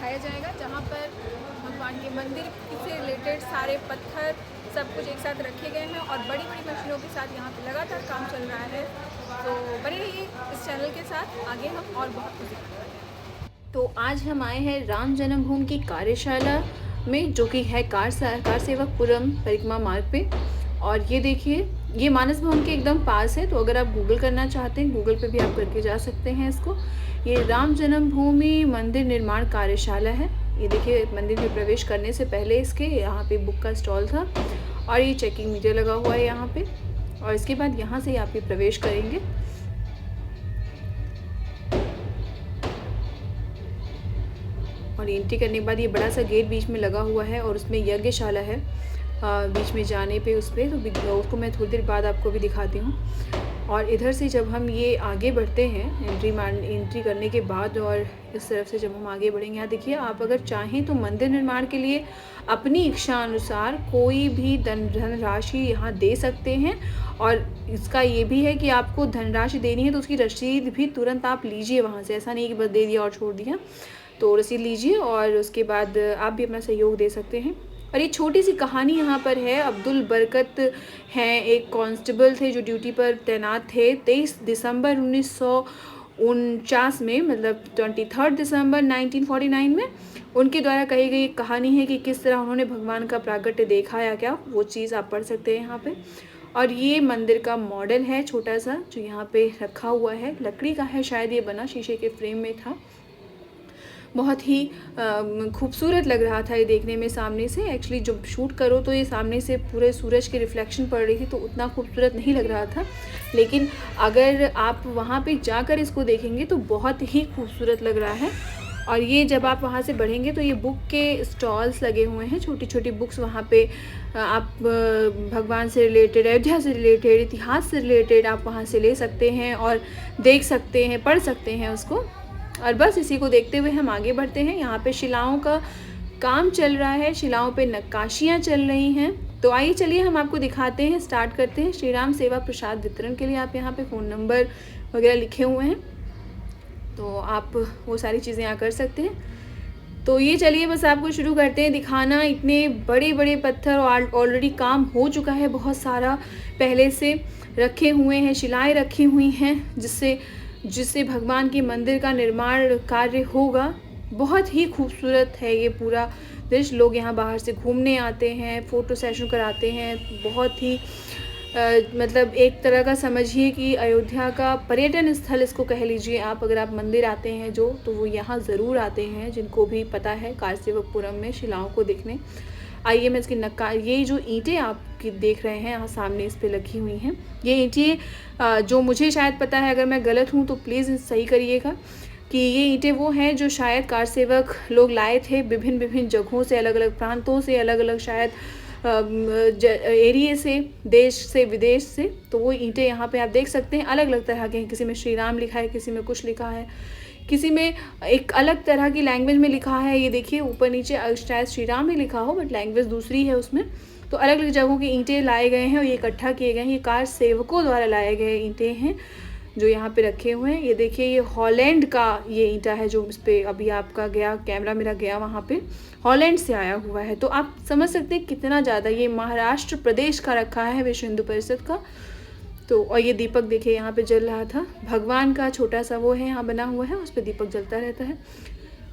दिखाया जाएगा, जहाँ पर भगवान के मंदिर से रिलेटेड सारे पत्थर सब कुछ एक साथ रखे गए हैं और बड़ी बड़ी मशीनों के साथ यहाँ पे लगातार काम चल रहा है। तो बने रहिए इस चैनल के साथ, आगे हम और बहुत कुछ दिखाएंगे। तो आज हम आए हैं राम जन्मभूमि की कार्यशाला में, जो कि है कार सेवकपुरम परिक्रमा मार्ग पे। और ये देखिए, ये मानस भवन के एकदम पास है। तो अगर आप गूगल करना चाहते हैं, गूगल पे भी आप करके जा सकते हैं इसको। ये राम जन्मभूमि मंदिर निर्माण कार्यशाला है। ये देखिए, मंदिर में प्रवेश करने से पहले इसके यहाँ पे बुक का स्टॉल था और ये चेकिंग मीटर लगा हुआ है यहाँ पे। और इसके बाद यहाँ से आप ये प्रवेश करेंगे और एंट्री करने के बाद ये बड़ा सा गेट बीच में लगा हुआ है और उसमें यज्ञशाला है बीच में जाने पे उस पर। तो उसको मैं थोड़ी देर बाद आपको भी दिखाती हूँ। और इधर से जब हम ये आगे बढ़ते हैं एंट्री करने के बाद, और इस तरफ से जब हम आगे बढ़ेंगे, यहाँ देखिए, आप अगर चाहें तो मंदिर निर्माण के लिए अपनी इच्छा अनुसार कोई भी धनराशि यहाँ दे सकते हैं। और इसका ये भी है कि आपको धनराशि देनी है तो उसकी रसीद भी तुरंत आप लीजिए वहाँ से, ऐसा नहीं कि बस दे दिया और छोड़ दिया। तो रसीद लीजिए और उसके बाद आप भी अपना सहयोग दे सकते हैं। और ये छोटी सी कहानी यहाँ पर है। अब्दुल बरकत हैं, एक कांस्टेबल थे जो ड्यूटी पर तैनात थे। 23 दिसंबर 1949 में, मतलब 23 दिसंबर 1949 में उनके द्वारा कही गई एक कहानी है कि किस तरह उन्होंने भगवान का प्राकट्य देखा या क्या, वो चीज़ आप पढ़ सकते हैं यहाँ पे। और ये मंदिर का मॉडल है छोटा सा, जो यहाँ पे रखा हुआ है। लकड़ी का है शायद, ये बना शीशे के फ्रेम में था। बहुत ही खूबसूरत लग रहा था ये देखने में सामने से। एक्चुअली जब शूट करो तो ये सामने से पूरे सूरज की रिफ्लेक्शन पड़ रही थी तो उतना खूबसूरत नहीं लग रहा था, लेकिन अगर आप वहाँ पे जाकर इसको देखेंगे तो बहुत ही खूबसूरत लग रहा है। और ये जब आप वहाँ से बढ़ेंगे तो ये बुक के स्टॉल्स लगे हुए हैं, छोटी छोटी बुक्स वहाँ पे। आप भगवान से रिलेटेड, अयोध्या से रिलेटेड, इतिहास से रिलेटेड आप वहाँ से ले सकते हैं और देख सकते हैं, पढ़ सकते हैं उसको। और बस इसी को देखते हुए हम आगे बढ़ते हैं। यहाँ पे शिलाओं का काम चल रहा है, शिलाओं पे नक्काशियाँ चल रही हैं। तो आइए चलिए हम आपको दिखाते हैं, स्टार्ट करते हैं। श्री राम सेवा प्रसाद वितरण के लिए आप यहाँ पे फ़ोन नंबर वगैरह लिखे हुए हैं, तो आप वो सारी चीज़ें यहाँ कर सकते हैं। तो ये चलिए बस आपको शुरू करते हैं दिखाना। इतने बड़े बड़े पत्थर ऑलरेडी काम हो चुका है, बहुत सारा पहले से रखे हुए हैं, शिलाएँ रखी हुई हैं, जिससे भगवान के मंदिर का निर्माण कार्य होगा। बहुत ही खूबसूरत है ये पूरा दृश्य। लोग यहाँ बाहर से घूमने आते हैं, फ़ोटो सेशन कराते हैं। बहुत ही मतलब एक तरह का समझिए कि अयोध्या का पर्यटन स्थल इसको कह लीजिए आप। अगर आप मंदिर आते हैं जो, तो वो यहाँ ज़रूर आते हैं, जिनको भी पता है कारसेवकपुरम में शिलाओं को देखने। आइए मैं इसकी ये जो ईंटें आप देख रहे हैं यहाँ सामने इस पे लगी हुई हैं, ये ईंटें जो मुझे शायद पता है, अगर मैं गलत हूँ तो प्लीज़ सही करिएगा, कि ये ईंटें वो हैं जो शायद कारसेवक लोग लाए थे विभिन्न जगहों से, अलग अलग प्रांतों से, अलग अलग शायद एरिए से, देश से, विदेश से। तो वो ईंटें यहाँ पे आप देख सकते हैं, अलग अलग तरह के हैं। किसी में श्री राम लिखा है, किसी में कुछ लिखा है, किसी में एक अलग तरह की लैंग्वेज में लिखा है। ये देखिए ऊपर नीचे शायद श्री राम ही लिखा हो, बट लैंग्वेज दूसरी है उसमें। तो अलग अलग जगहों की ईंटें लाए गए हैं और ये इकट्ठा किए गए हैं। ये कार सेवकों द्वारा लाए गए ईंटें हैं जो यहाँ पे रखे हुए हैं। ये देखिए, ये हॉलैंड का ये ईंटा है जो इस पर अभी आपका गया, कैमरा मेरा गया वहाँ पे, हॉलैंड से आया हुआ है। तो आप समझ सकते हैं कितना ज़्यादा। ये महाराष्ट्र प्रदेश का रखा है विश्व हिंदू परिषद का। तो और ये दीपक देखिए यहाँ पे जल रहा था, भगवान का छोटा सा वो है यहाँ बना हुआ है, उस पर दीपक जलता रहता है।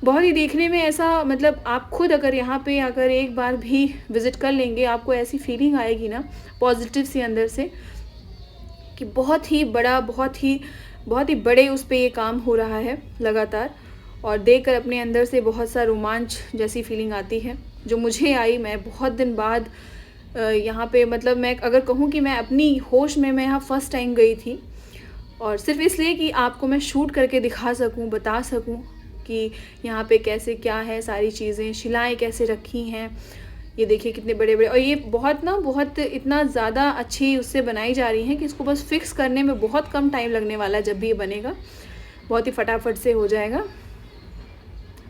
बहुत ही देखने में ऐसा, मतलब आप खुद अगर यहाँ पे अगर एक बार भी विज़िट कर लेंगे, आपको ऐसी फीलिंग आएगी ना पॉजिटिव सी अंदर से, कि बहुत ही बड़ा, बहुत ही बड़े उस पर ये काम हो रहा है लगातार। और देखकर अपने अंदर से बहुत सा रोमांच जैसी फीलिंग आती है, जो मुझे आई। मैं बहुत दिन बाद यहाँ पे, मतलब मैं अगर कहूँ कि मैं अपनी होश में, मैं यहाँ फ़र्स्ट टाइम गई थी, और सिर्फ इसलिए कि आपको मैं शूट करके दिखा सकूँ, बता सकूँ कि यहाँ पे कैसे क्या है, सारी चीज़ें, शिलाएँ कैसे रखी हैं। ये देखिए कितने बड़े बड़े, और ये बहुत इतना ज़्यादा अच्छी उससे बनाई जा रही हैं कि इसको बस फिक्स करने में बहुत कम टाइम लगने वाला है। जब भी ये बनेगा बहुत ही फटाफट से हो जाएगा।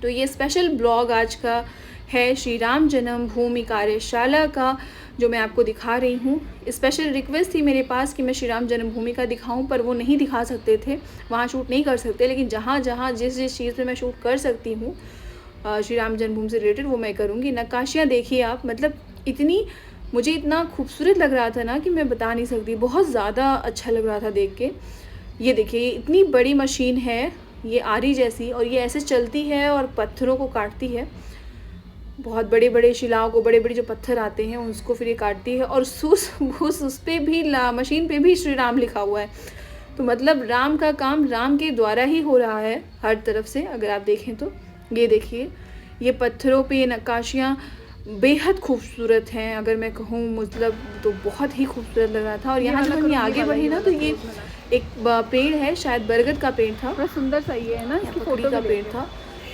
तो ये स्पेशल ब्लॉग आज का है श्री राम जन्मभूमि कार्यशाला का, जो मैं आपको दिखा रही हूँ। स्पेशल रिक्वेस्ट थी मेरे पास कि मैं श्री राम जन्मभूमि का दिखाऊं, पर वो नहीं दिखा सकते थे, वहाँ शूट नहीं कर सकते। लेकिन जहाँ जिस चीज़ पे मैं शूट कर सकती हूँ, श्री राम जन्मभूमि से रिलेटेड वो मैं करूँगी। नक्काशियाँ देखिए आप, मतलब मुझे इतना खूबसूरत लग रहा था ना कि मैं बता नहीं सकती, बहुत ज़्यादा अच्छा लग रहा था देख के। ये देखिए इतनी बड़ी मशीन है, ये आरी जैसी, और ये ऐसे चलती है और पत्थरों को काटती है। बहुत बड़े बड़े शिलाओं को, बड़े बड़े जो पत्थर आते हैं उसको फिर ये काटती है, और उस पे भी मशीन पे भी श्री राम लिखा हुआ है। तो मतलब राम का काम राम के द्वारा ही हो रहा है हर तरफ से, अगर आप देखें तो। ये देखिए ये पत्थरों पे ये नक्काशियाँ बेहद खूबसूरत हैं, अगर मैं कहूँ मतलब तो बहुत ही खूबसूरत लग रहा था। और यहाँ जब हम ये आगे बढ़े ना तो ये एक पेड़ है, शायद बरगद का पेड़ था, बड़ा सुंदर सा ये है ना, इसकी फोटो का पेड़ था।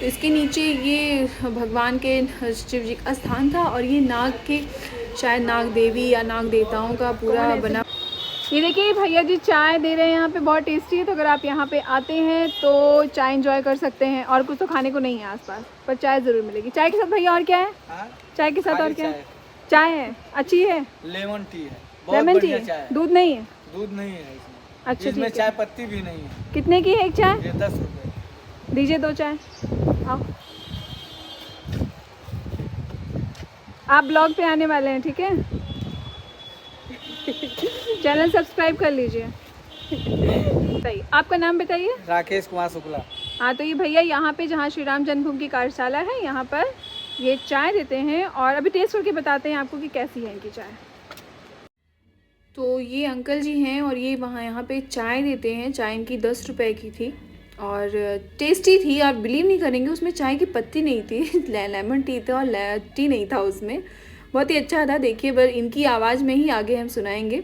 तो इसके नीचे ये भगवान के शिव जी का स्थान था, और ये नाग के, शायद नाग देवी या नाग देवताओं का पूरा बना। ये देखिए भैया जी चाय दे रहे हैं यहाँ पे, बहुत टेस्टी है। तो अगर आप यहाँ पे आते हैं तो चाय एंजॉय कर सकते हैं, और कुछ तो खाने को नहीं है आसपास, पर चाय ज़रूर मिलेगी। चाय के साथ भैया और क्या है? चाय के साथ और क्या है? चाय है, अच्छी है, लेमन टी है, लेमन टी है, दूध नहीं है? दूध नहीं है इसमें। अच्छा, इसमें चाय पत्ती भी नहीं है। कितने की है एक चाय? ये 10 रुपये। दीजिए 2 चाय। आओ, आप ब्लॉग पे आने वाले हैं, ठीक है? चैनल सब्सक्राइब कर लीजिए। बताइए आपका नाम बताइए। राकेश कुमार शुक्ला। हाँ, तो ये भैया यहाँ पे जहाँ श्री राम जन्मभूमि की कार्यशाला है, यहाँ पर ये चाय देते हैं, और अभी टेस्ट करके बताते हैं आपको कि कैसी है इनकी चाय। तो ये अंकल जी हैं, और ये वहाँ यहाँ पे चाय देते हैं। चाय इनकी 10 रुपए की थी, और टेस्टी थी। आप बिलीव नहीं करेंगे, उसमें चाय की पत्ती नहीं थी, लेमन टी था, और टी नहीं था उसमें। बहुत ही अच्छा था। देखिए पर इनकी आवाज़ में ही आगे हम सुनाएंगे।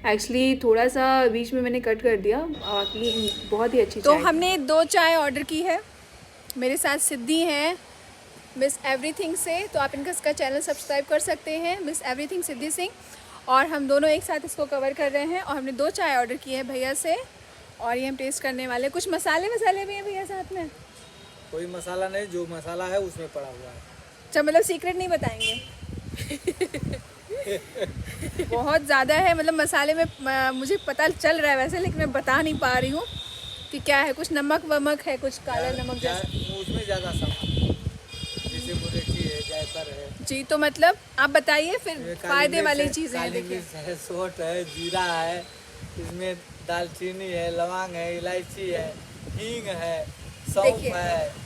एक्चुअली थोड़ा सा बीच में मैंने कट कर दिया, बाकी बहुत ही अच्छी। तो हमने 2 चाय ऑर्डर की है। मेरे साथ सिद्धि हैं मिस एवरीथिंग से, तो आप इनका इसका चैनल सब्सक्राइब कर सकते हैं, मिस एवरीथिंग सिद्धि सिंह। और हम दोनों एक साथ इसको कवर कर रहे हैं, और हमने 2 चाय ऑर्डर की है भैया से, और ये हम टेस्ट करने वाले। कुछ मसाले भी हैं भैया साथ में? कोई मसाला नहीं, जो मसाला है उसमें पड़ा हुआ है। अच्छा, मतलब सीक्रेट नहीं बताएंगे? बहुत ज़्यादा है, मतलब मसाले में मुझे पता चल रहा है वैसे, लेकिन मैं बता नहीं पा रही हूँ कि क्या है। कुछ नमक वमक है, कुछ काला नमक जैसा, उसमें ज़्यादा सामान जैसे मुलेठी है, जायफल है जी। तो मतलब आप बताइए फिर, फ़ायदे वाली चीज़ें हैं। देखिए है, सोंठ है, जीरा है, इसमें दालचीनी है, लौंग है, इलायची है, हींग है, सौंफ है।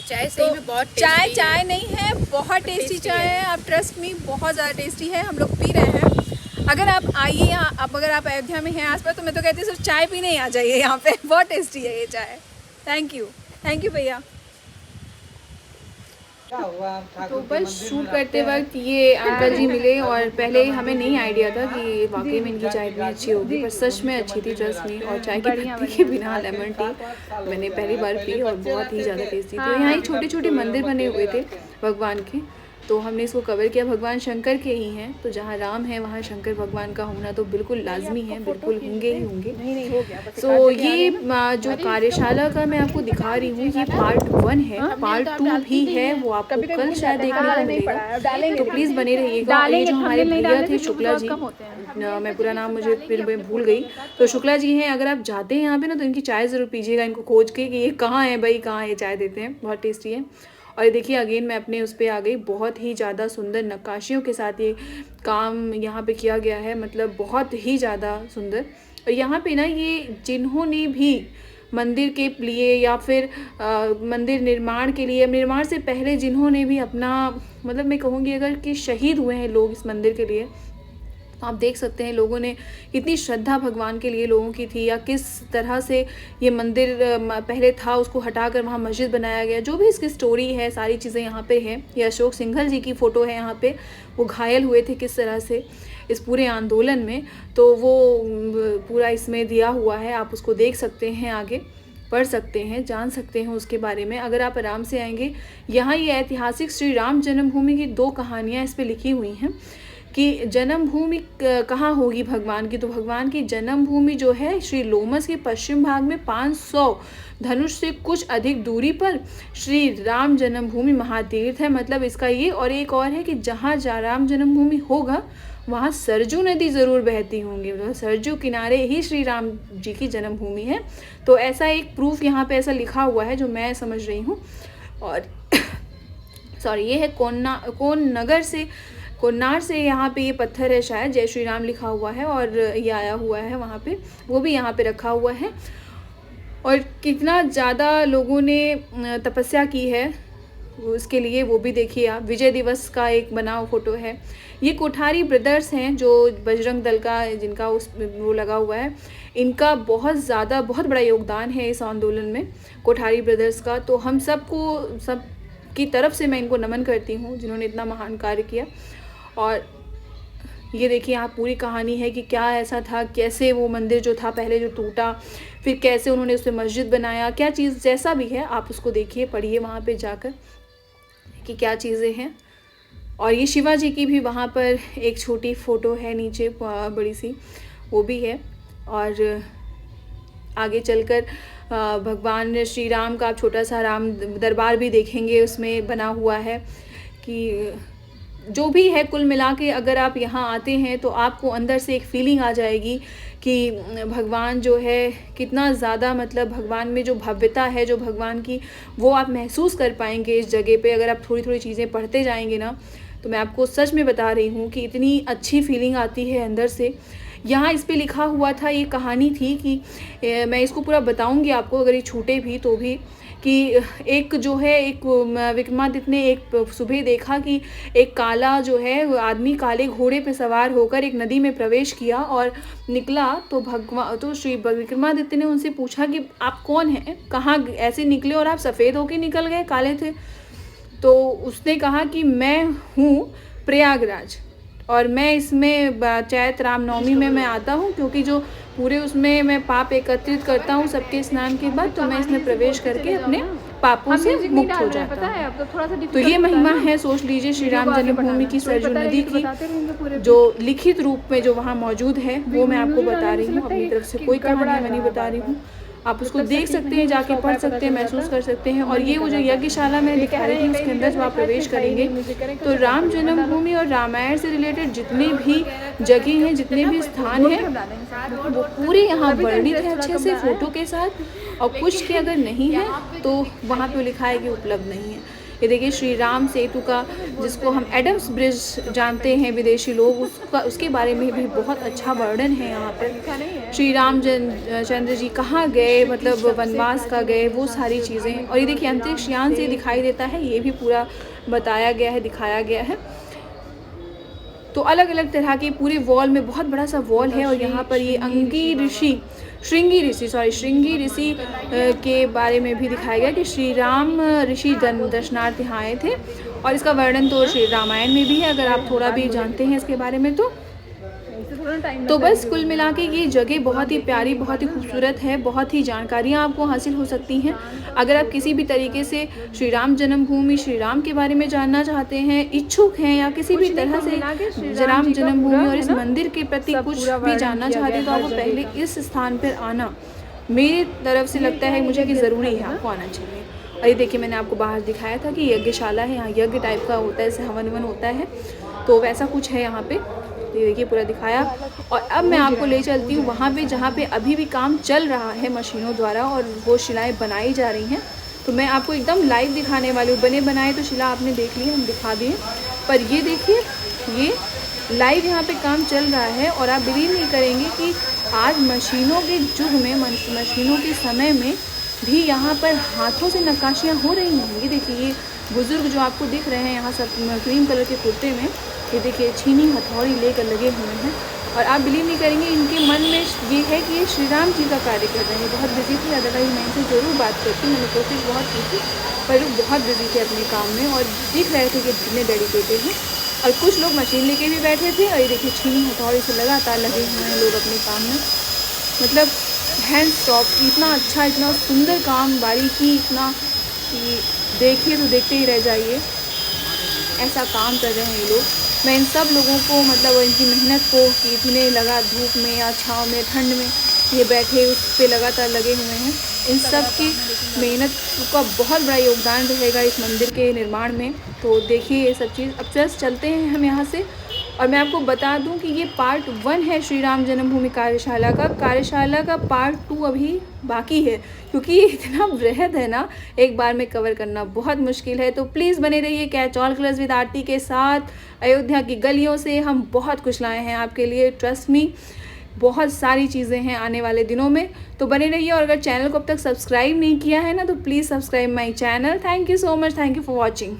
चाय सही में बहुत चाय नहीं है, बहुत टेस्टी चाय है। आप ट्रस्ट मी, बहुत ज़्यादा टेस्टी है। हम लोग पी रहे हैं। अगर आप आइए यहाँ, अगर आप अयोध्या में हैं आसपास, तो मैं तो कहती हूँ सिर्फ चाय पीने ही आ जाइए यहाँ पे, बहुत टेस्टी है ये चाय। थैंक यू भैया। तो बस शूट करते वक्त ये अंकल जी मिले, और पहले हमें नहीं आइडिया था कि वाकई में इनकी चाय इतनी अच्छी होगी, पर सच में अच्छी थी, ट्रस्ट में। और चाय की पत्ती के बिना लेमन टी मैंने पहली बार पी, और बहुत ही ज़्यादा टेस्टी थी। यहाँ ही छोटे छोटे मंदिर बने हुए थे भगवान के, तो हमने इसको कवर किया। भगवान शंकर के ही हैं, तो जहाँ राम है वहाँ शंकर भगवान का होना तो बिल्कुल लाजमी है, बिल्कुल होंगे ही होंगे। तो ये जो कार्यशाला का मैं आपको दिखा रही हूँ, ये पार्ट 1 है, पार्ट 2 भी है, वो आपको कल शायद देखने को मिलेगा, तो प्लीज़ बने रहिएगा। ये जो हमारे भैया थे शुक्ला जी, मैं पूरा नाम मुझे फिर मैं भूल गई, तो शुक्ला जी हैं। अगर आप जाते हैं यहाँ पे ना, तो इनकी चाय ज़रूर पीजिएगा, इनको खोज के कि ये कहाँ है भाई, कहाँ ये चाय देते हैं, बहुत टेस्टी है। और ये देखिए अगेन मैं अपने उस पर आ गई, बहुत ही ज़्यादा सुंदर नक्काशियों के साथ ये काम यहाँ पे किया गया है, मतलब बहुत ही ज़्यादा सुंदर। और यहाँ पे ना ये जिन्होंने भी मंदिर के लिए या फिर मंदिर निर्माण के लिए, निर्माण से पहले जिन्होंने भी अपना, मतलब मैं कहूँगी अगर कि शहीद हुए हैं लोग इस मंदिर के लिए, आप देख सकते हैं लोगों ने कितनी श्रद्धा भगवान के लिए लोगों की थी, या किस तरह से ये मंदिर पहले था उसको हटाकर वहाँ मस्जिद बनाया गया। जो भी इसकी स्टोरी है, सारी चीज़ें यहाँ पे हैं। ये अशोक सिंघल जी की फ़ोटो है यहाँ पे, वो घायल हुए थे किस तरह से इस पूरे आंदोलन में, तो वो पूरा इसमें दिया हुआ है, आप उसको देख सकते हैं, आगे पढ़ सकते हैं, जान सकते हैं उसके बारे में अगर आप आराम से आएंगे। यहाँ ये ऐतिहासिक श्री राम जन्मभूमि की 2 कहानियाँ इस पर लिखी हुई हैं कि जन्मभूमि कहाँ होगी भगवान की, तो भगवान की जन्मभूमि जो है श्री लोमस के पश्चिम भाग में 500 धनुष से कुछ अधिक दूरी पर श्री राम जन्मभूमि महातीर्थ है, मतलब इसका ये। और एक और है कि जहाँ राम जन्मभूमि होगा वहाँ सरजू नदी ज़रूर बहती होंगी, तो सरजू किनारे ही श्री राम जी की जन्मभूमि है। तो ऐसा एक प्रूफ यहाँ पे ऐसा लिखा हुआ है जो मैं समझ रही हूँ। और सॉरी ये है कोन्नार से यहाँ पे ये पत्थर है, शायद जय श्री राम लिखा हुआ है और ये आया हुआ है वहाँ पे, वो भी यहाँ पे रखा हुआ है। और कितना ज़्यादा लोगों ने तपस्या की है उसके लिए, वो भी देखिए आप। विजय दिवस का एक बना फोटो है। ये कोठारी ब्रदर्स हैं जो बजरंग दल का जिनका उस वो लगा हुआ है, इनका बहुत बड़ा योगदान है इस आंदोलन में, कोठारी ब्रदर्स का। तो हम सब की तरफ से मैं इनको नमन करती हूँ जिन्होंने इतना महान कार्य किया। और ये देखिए आप पूरी कहानी है कि क्या ऐसा था, कैसे वो मंदिर जो था पहले जो टूटा, फिर कैसे उन्होंने उस पर मस्जिद बनाया, क्या चीज़ जैसा भी है आप उसको देखिए, पढ़िए वहाँ पे जाकर कि क्या चीज़ें हैं। और ये शिवाजी की भी वहाँ पर एक छोटी फ़ोटो है नीचे बड़ी सी, वो भी है। और आगे चलकर भगवान श्री राम का आप छोटा सा राम दरबार भी देखेंगे, उसमें बना हुआ है कि जो भी है कुल मिला के अगर आप यहाँ आते हैं तो आपको अंदर से एक फीलिंग आ जाएगी कि भगवान जो है कितना ज़्यादा, मतलब भगवान में जो भव्यता है जो भगवान की, वो आप महसूस कर पाएंगे इस जगह पे। अगर आप थोड़ी थोड़ी चीज़ें पढ़ते जाएंगे ना, तो मैं आपको सच में बता रही हूँ कि इतनी अच्छी फीलिंग आती है अंदर से। यहाँ इस पे लिखा हुआ था, ये कहानी थी कि मैं इसको पूरा बताऊँगी आपको अगर ये छूटे भी तो भी, कि एक जो है एक विक्रमादित्य ने एक सुबह देखा कि एक काला जो है वो आदमी काले घोड़े पे सवार होकर एक नदी में प्रवेश किया और निकला। तो श्री विक्रमादित्य ने उनसे पूछा कि आप कौन हैं, कहाँ ऐसे निकले और आप सफ़ेद होके निकल गए, काले थे। तो उसने कहा कि मैं हूँ प्रयागराज और मैं इसमें चैत्र रामनवमी में मैं आता हूँ, क्योंकि जो पूरे उसमें मैं पाप एकत्रित करता हूँ सबके स्नान के बाद, तो मैं इसमें प्रवेश करके अपने पापों से मुक्त हो जाता हूँ। तो ये महिमा है, सोच लीजिए श्री राम जन्मभूमि की सरजू नदी की, जो लिखित रूप में जो वहाँ मौजूद है वो मैं आपको बता रही हूँ। अपनी तरफ से कोई कहानी मैं नहीं बता रही हूँ, आप उसको देख सकते हैं, जाके पढ़ सकते हैं, महसूस कर सकते हैं। और ये वो जो यज्ञशाला मैं दिखा रही थी उसके अंदर जब आप प्रवेश करेंगे तो राम जन्मभूमि और रामायण से रिलेटेड जितने भी जगह हैं, जितने भी स्थान हैं, वो पूरे यहाँ वर्णित है अच्छे से फोटो के साथ। और कुछ के अगर नहीं है तो वहाँ पे लिखा है कि उपलब्ध नहीं है। ये देखिए श्री राम सेतु का, जिसको हम एडम्स ब्रिज जानते हैं विदेशी लोग, उसके बारे में भी बहुत अच्छा वर्णन है यहाँ पर। श्री राम चंद्र जी कहाँ गए, मतलब वनवास का गए, वो सारी चीज़ें। और ये देखिए अंतरिक्ष यान से दिखाई देता है, ये भी पूरा बताया गया है, दिखाया गया है। तो अलग अलग तरह के पूरे वॉल में बहुत बड़ा सा वॉल है। और यहाँ पर ये श्रृंगी ऋषि के बारे में भी दिखाया गया कि श्री राम ऋषि दर्शनार्थ यहाँ आए थे। और इसका वर्णन तो श्री रामायण में भी है, अगर आप थोड़ा भी जानते हैं इसके बारे में तो बस कुल मिला के ये जगह बहुत ही प्यारी, बहुत ही खूबसूरत है, बहुत ही जानकारियाँ आपको हासिल हो सकती हैं। अगर आप किसी भी तरीके से श्री राम जन्मभूमि, श्री राम के बारे में जानना चाहते हैं, इच्छुक हैं, या किसी भी तरह से राम जन्मभूमि और इस मंदिर के प्रति कुछ भी जानना चाहते हैं, तो आपको पहले इस स्थान पर आना मेरी तरफ से लगता है मुझे कि ज़रूरी है, आपको आना चाहिए। और ये देखिए मैंने आपको बाहर दिखाया था कि यज्ञशाला है, यहाँ यज्ञ टाइप का होता है, जैसे हवन वन होता है, तो वैसा कुछ है यहाँ पे। ये देखिए पूरा दिखाया। और अब मैं आपको ले चलती हूँ वहाँ पे जहाँ पे अभी भी काम चल रहा है मशीनों द्वारा और वो शिलाएँ बनाई जा रही हैं। तो मैं आपको एकदम लाइव दिखाने वाली हूँ। बने बनाए तो शिला आपने देख ली, हम दिखा दिए, पर ये देखिए ये लाइव यहाँ पे काम चल रहा है। और आप बिलीव नहीं करेंगे कि आज मशीनों के युग में, मशीनों के समय में भी यहाँ पर हाथों से नक्काशियाँ हो रही हैं। ये देखिए ये बुज़ुर्ग जो आपको दिख रहे हैं यहाँ सब क्रीम कलर के कुर्ते में, ये देखिए छीनी हथौड़ी लेकर लगे हुए हैं। और आप बिलीव नहीं करेंगे इनके मन में ये है कि ये श्री राम जी का कार्य कर रहे हैं। बहुत बिजी थी, अदरवाइज मैं इनसे ज़रूर बात करती, मैंने कोशिश बहुत की थी, पर वो बहुत बिजी थे अपने काम में और दिख रहे थे कि कितने डेडिकेटेड हैं। और कुछ लोग मशीन लेके भी बैठे थे और ये देखिए छीनी हथौड़ी से लगातार लगे हुए हैं लोग अपने काम में। मतलब हैंड स्टॉप, इतना अच्छा, इतना सुंदर काम, बारीकी, इतना कि देखिए तो देखते ही रह जाइए, ऐसा काम कर रहे हैं ये लोग। मैं इन सब लोगों को, मतलब इनकी मेहनत को, कि इतने लगा धूप में या छाँव में, ठंड में ये बैठे उस पर लगातार लगे हुए हैं, इन सब की मेहनत का बहुत बड़ा योगदान रहेगा इस मंदिर के निर्माण में। तो देखिए ये सब चीज़। अब जस्ट चलते हैं हम यहाँ से और मैं आपको बता दूं कि ये पार्ट 1 है श्री राम जन्मभूमि कार्यशाला का पार्ट 2 अभी बाकी है, क्योंकि ये इतना बृहद है ना, एक बार में कवर करना बहुत मुश्किल है। तो प्लीज़ बने रहिए कैच ऑल कलर्स विद आरती के साथ। अयोध्या की गलियों से हम बहुत कुछ लाए हैं आपके लिए, ट्रस्ट मी, बहुत सारी चीज़ें हैं आने वाले दिनों में। तो बने रहिए, और अगर चैनल को अब तक सब्सक्राइब नहीं किया है ना तो please subscribe my channel. Thank you so much, thank you for watching.